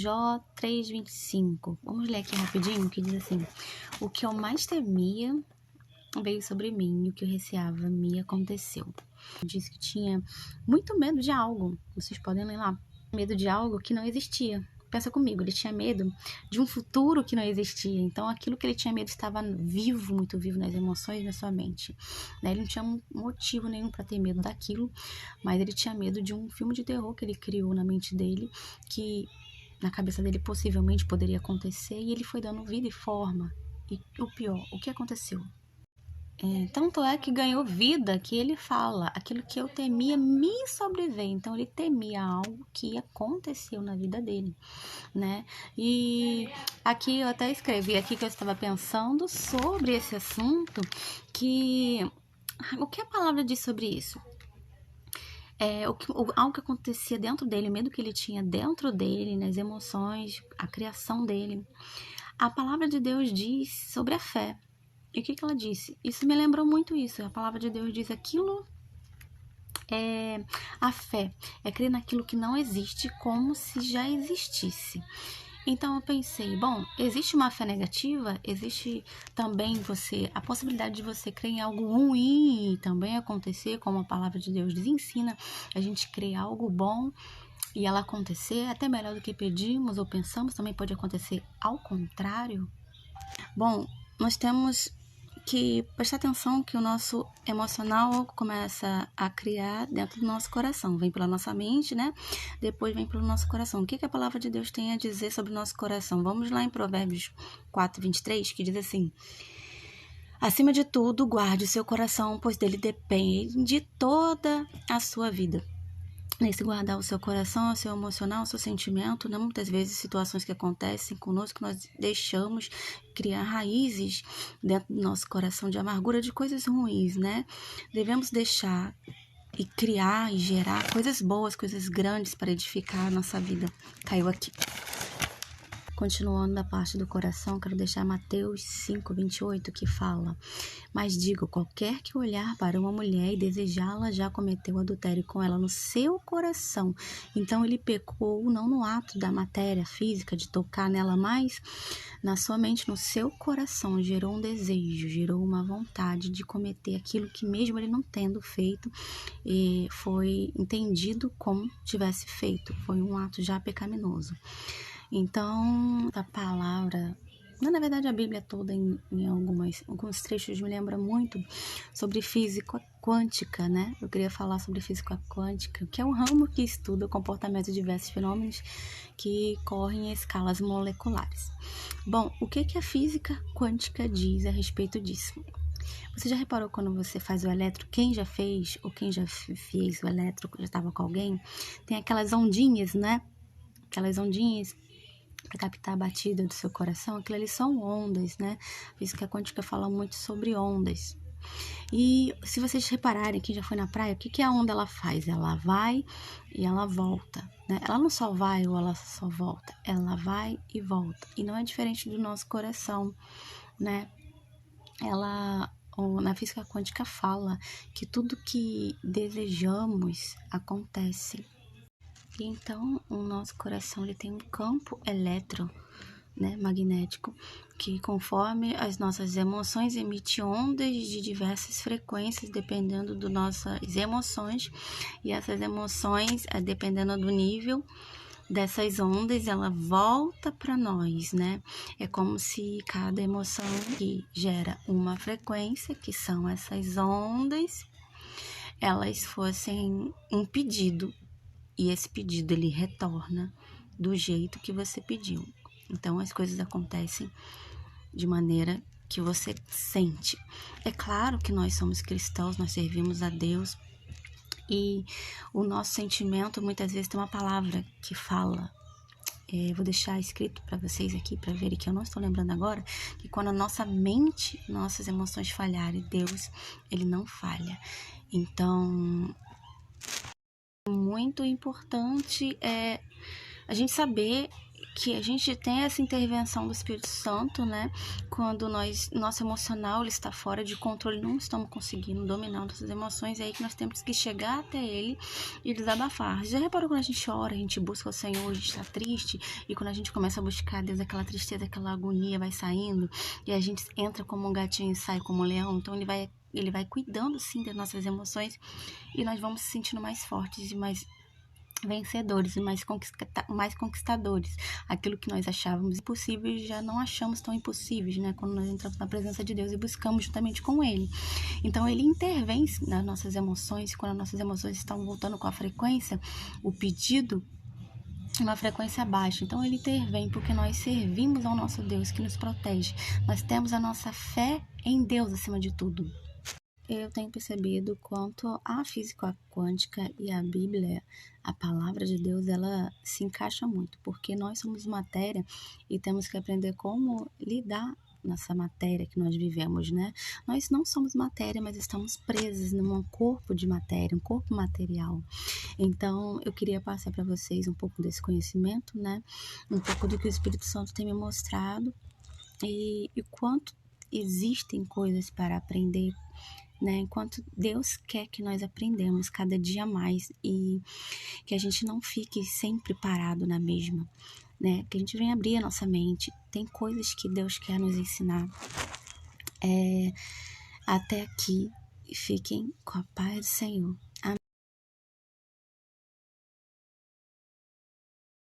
Jó 3:25. Vamos ler aqui rapidinho, que diz assim: o que eu mais temia veio sobre mim, e o que eu receava me aconteceu. Diz que tinha muito medo de algo. Vocês podem ler lá. Medo de algo que não existia. Pensa comigo, ele tinha medo de um futuro que não existia. Então, aquilo que ele tinha medo estava vivo, muito vivo nas emoções, na sua mente. Ele não tinha motivo nenhum para ter medo daquilo, mas ele tinha medo de um filme de terror que ele criou na mente dele, que na cabeça dele possivelmente poderia acontecer, e ele foi dando vida e forma. E o pior, o que aconteceu? Tanto é que ganhou vida, que ele fala, aquilo que eu temia me sobreveio. Então, ele temia algo que aconteceu na vida dele, né? E aqui eu até escrevi aqui que eu estava pensando sobre esse assunto, que o que a palavra diz sobre isso? Algo que acontecia dentro dele, o medo que ele tinha dentro dele, nas emoções, a criação dele. A palavra de Deus diz sobre a fé. E o que ela disse? Isso me lembrou muito isso. A palavra de Deus diz aquilo. A fé é crer naquilo que não existe como se já existisse. Então eu pensei, bom, existe uma fé negativa, existe também a possibilidade de você crer em algo ruim e também acontecer, como a palavra de Deus diz, ensina a gente crer em algo bom e ela acontecer, até melhor do que pedimos ou pensamos, também pode acontecer ao contrário. Bom, nós temos que prestar atenção que o nosso emocional começa a criar dentro do nosso coração. Vem pela nossa mente, né? Depois vem pelo nosso coração. O que a palavra de Deus tem a dizer sobre o nosso coração? Vamos lá em Provérbios 4:23, que diz assim: acima de tudo, guarde o seu coração, pois dele depende toda a sua vida. Nesse guardar o seu coração, o seu emocional, o seu sentimento, né? Muitas vezes situações que acontecem conosco, nós deixamos criar raízes dentro do nosso coração de amargura, de coisas ruins, né? Devemos deixar e criar e gerar coisas boas, coisas grandes para edificar a nossa vida. Caiu aqui. Continuando a parte do coração, quero deixar Mateus 5:28, que fala: mas digo, qualquer que olhar para uma mulher e desejá-la já cometeu adultério com ela no seu coração. Então ele pecou não no ato da matéria física, de tocar nela, mas na sua mente, no seu coração, gerou um desejo, gerou uma vontade de cometer aquilo que mesmo ele não tendo feito, foi entendido como tivesse feito. Foi um ato já pecaminoso. Então, a palavra, na verdade a Bíblia toda em alguns trechos me lembra muito sobre física quântica, né? Eu queria falar sobre física quântica, que é um ramo que estuda o comportamento de diversos fenômenos que correm em escalas moleculares. Bom, o que a física quântica diz a respeito disso? Você já reparou quando você faz o eletro, quem já fez ou quem já fez o eletro, já estava com alguém, tem aquelas ondinhas, né? Aquelas ondinhas para captar a batida do seu coração, aquilo ali são ondas, né? A física quântica fala muito sobre ondas. E se vocês repararem, quem já foi na praia, o que a onda ela faz? Ela vai e ela volta, né? Ela não só vai ou ela só volta, ela vai e volta. E não é diferente do nosso coração, né? Na física quântica fala que tudo que desejamos acontece. Então, o nosso coração ele tem um campo magnético, que conforme as nossas emoções emite ondas de diversas frequências, dependendo das nossas emoções, e essas emoções, dependendo do nível dessas ondas, ela volta para nós, né? É como se cada emoção que gera uma frequência, que são essas ondas, elas fossem um pedido. E esse pedido, ele retorna do jeito que você pediu. Então, as coisas acontecem de maneira que você sente. É claro que nós somos cristãos, nós servimos a Deus. E o nosso sentimento, muitas vezes, tem uma palavra que fala. Vou deixar escrito para vocês aqui, para verem que eu não estou lembrando agora, que quando a nossa mente, nossas emoções falharem, Deus, ele não falha. Então, muito importante é a gente saber que a gente tem essa intervenção do Espírito Santo, né? Quando nosso emocional ele está fora de controle, não estamos conseguindo dominar nossas emoções, é aí que nós temos que chegar até ele e desabafar. Já reparou quando a gente ora, a gente busca o Senhor, a gente está triste, e quando a gente começa a buscar Deus, aquela tristeza, aquela agonia vai saindo, e a gente entra como um gatinho e sai como um leão, então ele vai cuidando sim das nossas emoções, e nós vamos se sentindo mais fortes e mais vencedores e mais conquistadores. Aquilo que nós achávamos impossível, já não achamos tão impossíveis, né? Quando nós entramos na presença de Deus e buscamos juntamente com Ele. Então, Ele intervém nas nossas emoções, quando as nossas emoções estão voltando com a frequência, o pedido, uma frequência baixa. Então, Ele intervém porque nós servimos ao nosso Deus que nos protege. Nós temos a nossa fé em Deus acima de tudo. Eu tenho percebido quanto a física quântica e a Bíblia, a palavra de Deus, ela se encaixa muito, porque nós somos matéria e temos que aprender como lidar nessa matéria que nós vivemos, né? Nós não somos matéria, mas estamos presos num corpo de matéria, um corpo material. Então, eu queria passar para vocês um pouco desse conhecimento, né? Um pouco do que o Espírito Santo tem me mostrado e quanto existem coisas para aprender, né? Enquanto Deus quer que nós aprendamos cada dia mais e que a gente não fique sempre parado na mesma, né? Que a gente venha abrir a nossa mente. Tem coisas que Deus quer nos ensinar. Até aqui, fiquem com a paz do Senhor.